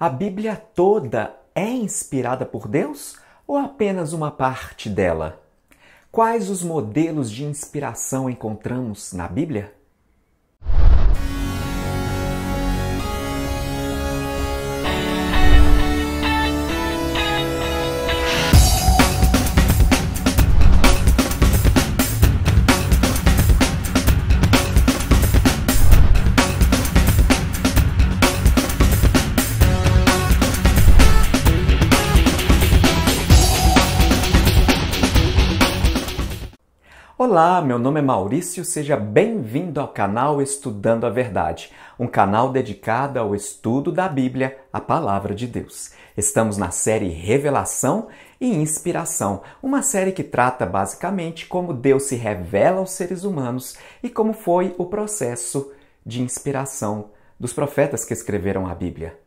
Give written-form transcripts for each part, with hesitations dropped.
A Bíblia toda é inspirada por Deus ou apenas uma parte dela? Quais os modelos de inspiração encontramos na Bíblia? Olá, meu nome é Maurício, seja bem-vindo ao canal Estudando a Verdade, um canal dedicado ao estudo da Bíblia, a Palavra de Deus. Estamos na série Revelação e Inspiração, uma série que trata basicamente como Deus se revela aos seres humanos e como foi o processo de inspiração dos profetas que escreveram a Bíblia.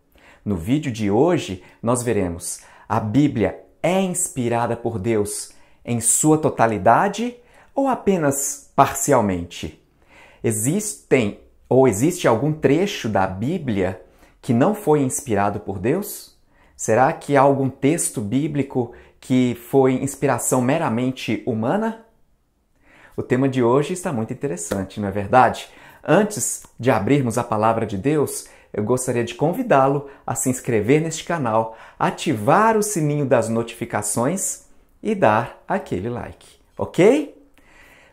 No vídeo de hoje, nós veremos: a Bíblia é inspirada por Deus em sua totalidade ou apenas parcialmente? Existe algum trecho da Bíblia que não foi inspirado por Deus? Será que há algum texto bíblico que foi inspiração meramente humana? O tema de hoje está muito interessante, não é verdade? Antes de abrirmos a palavra de Deus, eu gostaria de convidá-lo a se inscrever neste canal, ativar o sininho das notificações e dar aquele like, ok?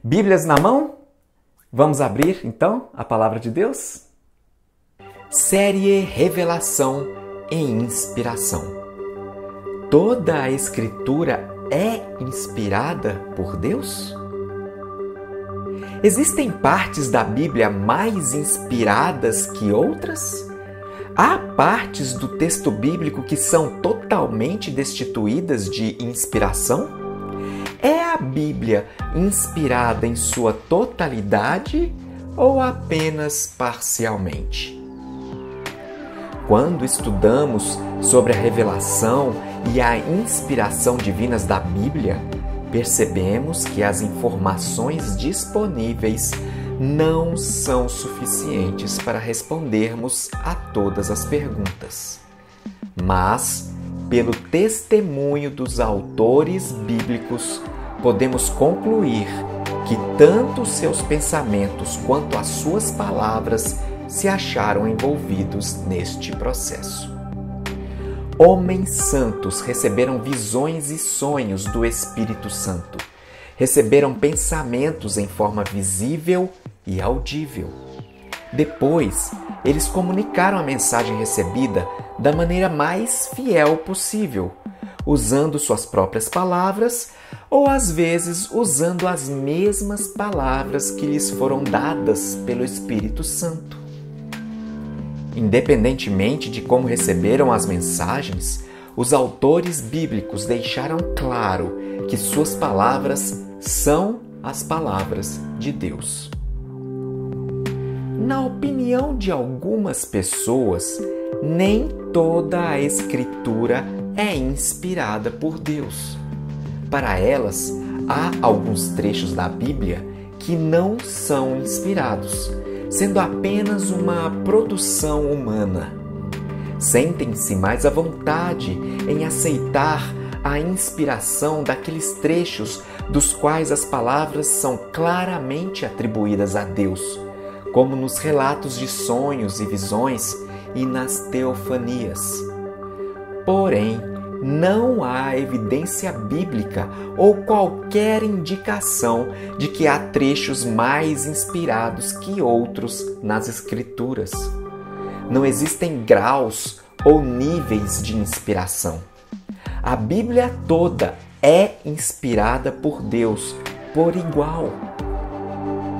Bíblias na mão? Vamos abrir, então, a Palavra de Deus? Série Revelação e Inspiração. Toda a Escritura é inspirada por Deus? Existem partes da Bíblia mais inspiradas que outras? Há partes do texto bíblico que são totalmente destituídas de inspiração? É a Bíblia inspirada em sua totalidade ou apenas parcialmente? Quando estudamos sobre a revelação e a inspiração divinas da Bíblia, percebemos que as informações disponíveis não são suficientes para respondermos a todas as perguntas. Mas, pelo testemunho dos autores bíblicos, podemos concluir que tanto seus pensamentos quanto as suas palavras se acharam envolvidos neste processo. Homens santos receberam visões e sonhos do Espírito Santo. Receberam pensamentos em forma visível e audível. Depois, eles comunicaram a mensagem recebida da maneira mais fiel possível, usando suas próprias palavras ou às vezes usando as mesmas palavras que lhes foram dadas pelo Espírito Santo. Independentemente de como receberam as mensagens, os autores bíblicos deixaram claro que suas palavras são as palavras de Deus. Na opinião de algumas pessoas, nem toda a Escritura é inspirada por Deus. Para elas, há alguns trechos da Bíblia que não são inspirados, sendo apenas uma produção humana. Sentem-se mais à vontade em aceitar a inspiração daqueles trechos dos quais as palavras são claramente atribuídas a Deus, como nos relatos de sonhos e visões e nas teofanias. Porém, não há evidência bíblica ou qualquer indicação de que há trechos mais inspirados que outros nas Escrituras. Não existem graus ou níveis de inspiração. A Bíblia toda é inspirada por Deus por igual.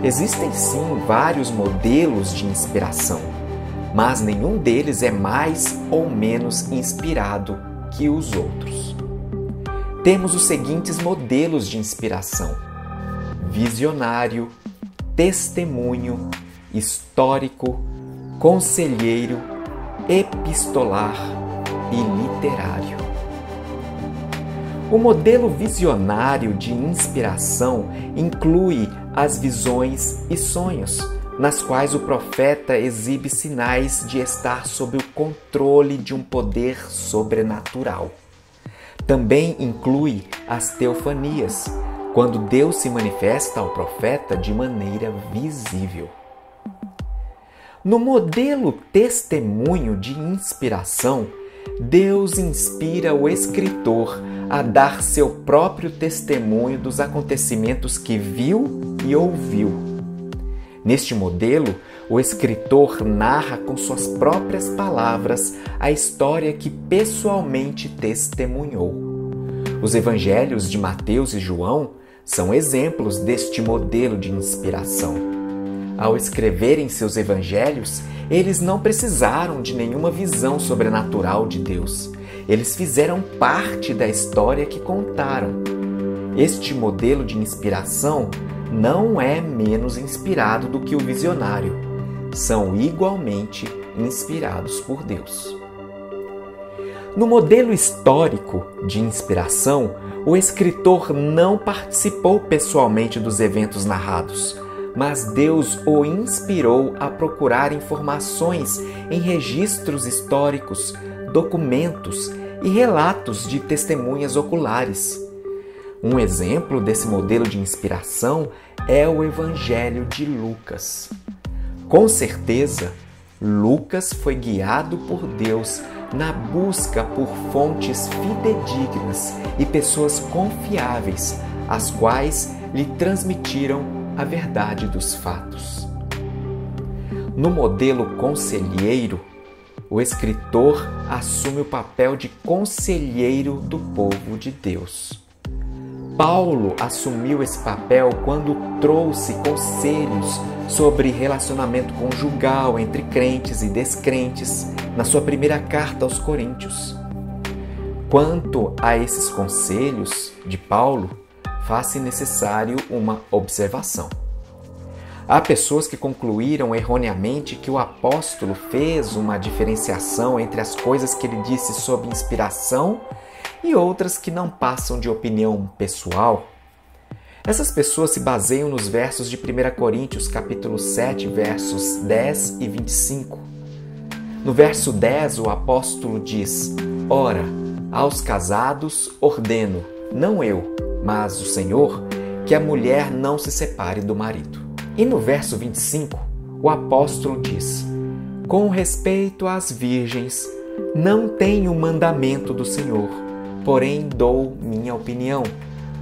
Existem sim vários modelos de inspiração, mas nenhum deles é mais ou menos inspirado que os outros. Temos os seguintes modelos de inspiração: visionário, testemunho, histórico, conselheiro, epistolar e literário. O modelo visionário de inspiração inclui as visões e sonhos, nas quais o profeta exibe sinais de estar sob o controle de um poder sobrenatural. Também inclui as teofanias, quando Deus se manifesta ao profeta de maneira visível. No modelo testemunho de inspiração, Deus inspira o escritor a dar seu próprio testemunho dos acontecimentos que viu e ouviu. Neste modelo, o escritor narra com suas próprias palavras a história que pessoalmente testemunhou. Os evangelhos de Mateus e João são exemplos deste modelo de inspiração. Ao escreverem seus evangelhos, eles não precisaram de nenhuma visão sobrenatural de Deus. Eles fizeram parte da história que contaram. Este modelo de inspiração não é menos inspirado do que o visionário. São igualmente inspirados por Deus. No modelo histórico de inspiração, o escritor não participou pessoalmente dos eventos narrados, mas Deus o inspirou a procurar informações em registros históricos, documentos e relatos de testemunhas oculares. Um exemplo desse modelo de inspiração é o Evangelho de Lucas. Com certeza, Lucas foi guiado por Deus na busca por fontes fidedignas e pessoas confiáveis, as quais lhe transmitiram a verdade dos fatos. No modelo conselheiro, o escritor assume o papel de conselheiro do povo de Deus. Paulo assumiu esse papel quando trouxe conselhos sobre relacionamento conjugal entre crentes e descrentes na sua primeira carta aos Coríntios. Quanto a esses conselhos de Paulo, faz-se necessário uma observação. Há pessoas que concluíram erroneamente que o apóstolo fez uma diferenciação entre as coisas que ele disse sob inspiração e outras que não passam de opinião pessoal. Essas pessoas se baseiam nos versos de 1 Coríntios capítulo 7, versos 10 e 25. No verso 10, o apóstolo diz: Ora, aos casados ordeno, não eu, mas o Senhor, que a mulher não se separe do marido. E no verso 25, o apóstolo diz: Com respeito às virgens, não tenho mandamento do Senhor, porém dou minha opinião,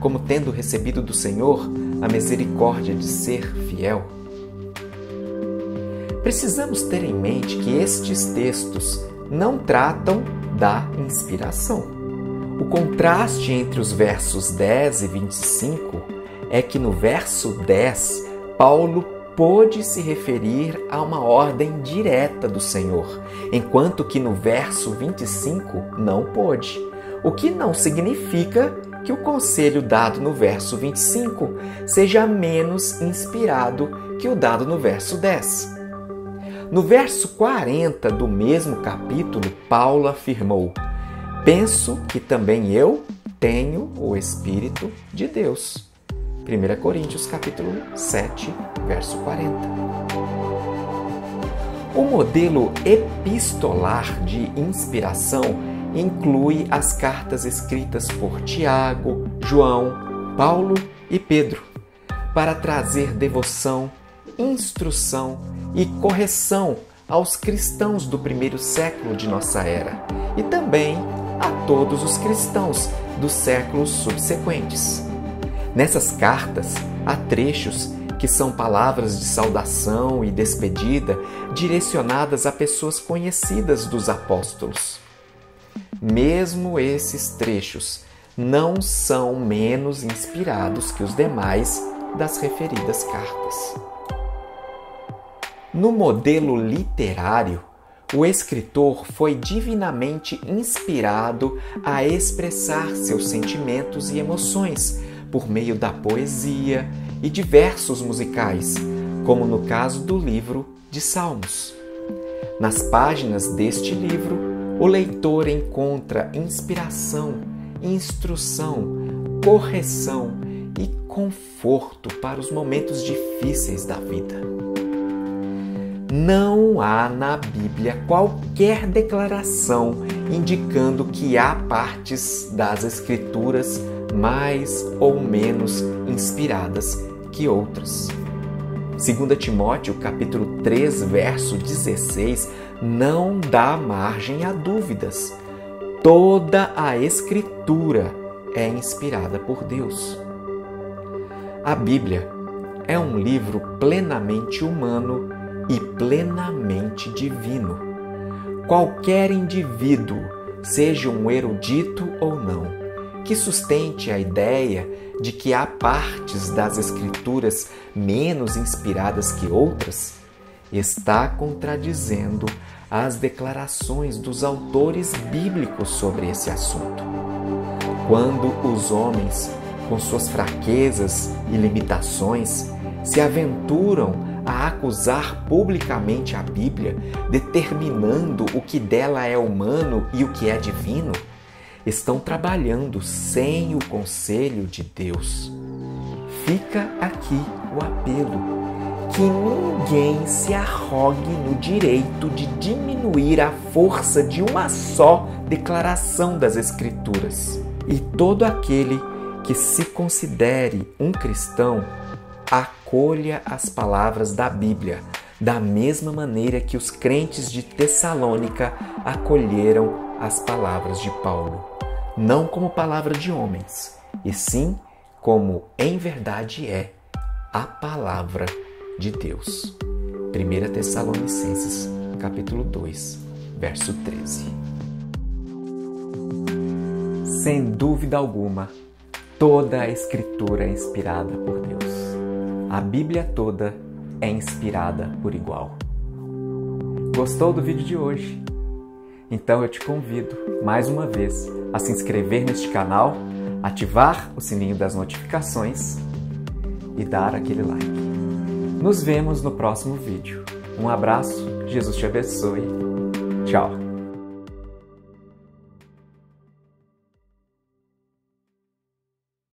como tendo recebido do Senhor a misericórdia de ser fiel. Precisamos ter em mente que estes textos não tratam da inspiração. O contraste entre os versos 10 e 25 é que no verso 10, Paulo pôde se referir a uma ordem direta do Senhor, enquanto que no verso 25 não pôde. O que não significa que o conselho dado no verso 25 seja menos inspirado que o dado no verso 10. No verso 40 do mesmo capítulo, Paulo afirmou: Penso que também eu tenho o Espírito de Deus. 1 Coríntios capítulo 7, verso 40. O modelo epistolar de inspiração inclui as cartas escritas por Tiago, João, Paulo e Pedro, para trazer devoção, instrução e correção aos cristãos do primeiro século de nossa era e também a todos os cristãos dos séculos subsequentes. Nessas cartas, há trechos que são palavras de saudação e despedida direcionadas a pessoas conhecidas dos apóstolos. Mesmo esses trechos não são menos inspirados que os demais das referidas cartas. No modelo literário, o escritor foi divinamente inspirado a expressar seus sentimentos e emoções por meio da poesia e de versos musicais, como no caso do livro de Salmos. Nas páginas deste livro, o leitor encontra inspiração, instrução, correção e conforto para os momentos difíceis da vida. Não há na Bíblia qualquer declaração indicando que há partes das Escrituras mais ou menos inspiradas que outras. 2 Timóteo, capítulo 3, verso 16, não dá margem a dúvidas. Toda a Escritura é inspirada por Deus. A Bíblia é um livro plenamente humano e plenamente divino. Qualquer indivíduo, seja um erudito ou não, que sustente a ideia de que há partes das Escrituras menos inspiradas que outras, está contradizendo as declarações dos autores bíblicos sobre esse assunto. Quando os homens, com suas fraquezas e limitações, se aventuram a acusar publicamente a Bíblia, determinando o que dela é humano e o que é divino, estão trabalhando sem o conselho de Deus. Fica aqui o apelo: que ninguém se arrogue no direito de diminuir a força de uma só declaração das Escrituras. E todo aquele que se considere um cristão, acolha as palavras da Bíblia, da mesma maneira que os crentes de Tessalônica acolheram as palavras de Paulo, não como palavra de homens, e sim como em verdade é a palavra de Deus. 1 Tessalonicenses, capítulo 2, verso 13. Sem dúvida alguma, toda a Escritura é inspirada por Deus. A Bíblia toda é inspirada por igual. Gostou do vídeo de hoje? Então eu te convido, mais uma vez, a se inscrever neste canal, ativar o sininho das notificações e dar aquele like. Nos vemos no próximo vídeo. Um abraço, Jesus te abençoe. Tchau!